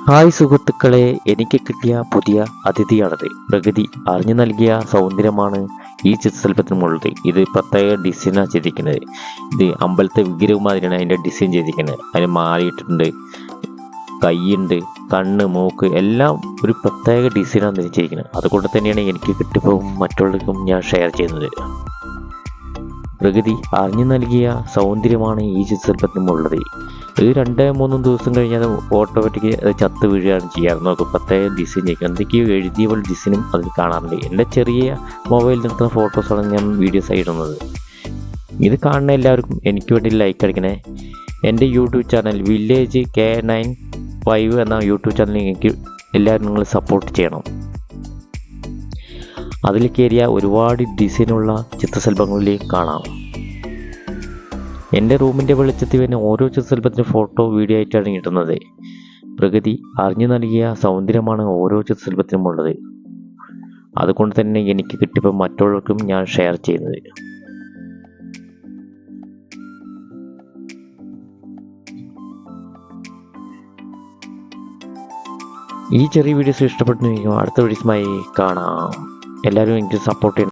Hi സുഹൃത്തുക്കളെ, എനിക്ക് കിട്ടിയ പുതിയ അതിഥിയാണത്. പ്രകൃതി അറിഞ്ഞു നൽകിയ സൗന്ദര്യമാണ് ഈ ചിത്രശലഭത്തിനുമുള്ളത്. ഇത് പ്രത്യേക ഡിസൈനാണ് ചെയ്തിരിക്കുന്നത്. ഇത് അമ്പലത്തെ വിഗ്രഹം മാതിരിയാണ് അതിൻ്റെ ഡിസൈൻ ചെയ്തിരിക്കുന്നത്. അതിന് മാലയിട്ടിട്ടുണ്ട്, കൈയുണ്ട്, കണ്ണ്, മൂക്ക് എല്ലാം ഒരു പ്രത്യേക ഡിസൈനാണ് ചെയ്തിരിക്കുന്നത്. അതുകൊണ്ട് തന്നെയാണ് എനിക്ക് കിട്ടിയപ്പോൾ മറ്റുള്ളവർക്കും ഞാൻ ഷെയർ ചെയ്യുന്നത്. പ്രകൃതി അറിഞ്ഞു നൽകിയ സൗന്ദര്യമാണ് ഈ ചിത്രശലഭത്തിനുമുള്ളത്. ഇത് 2-3 ദിവസം കഴിഞ്ഞാൽ ഓട്ടോമാറ്റിക് അത് ചത്ത് വീഴുകയാണ് ചെയ്യാറ്. നോക്കും, പ്രത്യേക ഡിസൈൻ ചെയ്യും. എന്തൊക്കെയോ എഴുതിയ പോലെ ഡിസൈനും അതിൽ കാണാറുണ്ട്. എൻ്റെ ചെറിയ മൊബൈലിൽ നിൽക്കുന്ന ഫോട്ടോസാണ് ഞാൻ വീഡിയോസ് ഇടുന്നത്. ഇത് കാണുന്ന എല്ലാവർക്കും എനിക്ക് വേണ്ടി ലൈക്ക് അടിക്കണേ. എൻ്റെ യൂട്യൂബ് ചാനൽ വില്ലേജ് K95 എന്ന യൂട്യൂബ് ചാനൽ എനിക്ക് എല്ലാവരും നിങ്ങൾ സപ്പോർട്ട് ചെയ്യണം. അതിൽ കയറിയ ഒരുപാട് ഡിസൈനുള്ള ചിത്രശലഭങ്ങളിലേക്ക് കാണാം. എൻ്റെ റൂമിൻ്റെ വെളിച്ചത്തിൽ തന്നെ ഓരോ ചിത്രശലഭത്തിൻ്റെ ഫോട്ടോ വീഡിയോ ആയിട്ടാണ് ഇടുന്നത്. പ്രകൃതി അറിഞ്ഞു നൽകിയ സൗന്ദര്യമാണ് ഓരോ ചിത്രശലഭത്തിനും ഉള്ളത്. അതുകൊണ്ട് തന്നെ എനിക്ക് കിട്ടിയപ്പോൾ മറ്റുള്ളവർക്കും ഞാൻ ഷെയർ ചെയ്യുന്നത്. ഈ ചെറിയ വീഡിയോസ് ഇഷ്ടപ്പെട്ടെങ്കിൽ അടുത്ത വീഡിയോസുമായി കാണാം. എല്ലാവരും എനിക്ക് സപ്പോർട്ട് ചെയ്യണം.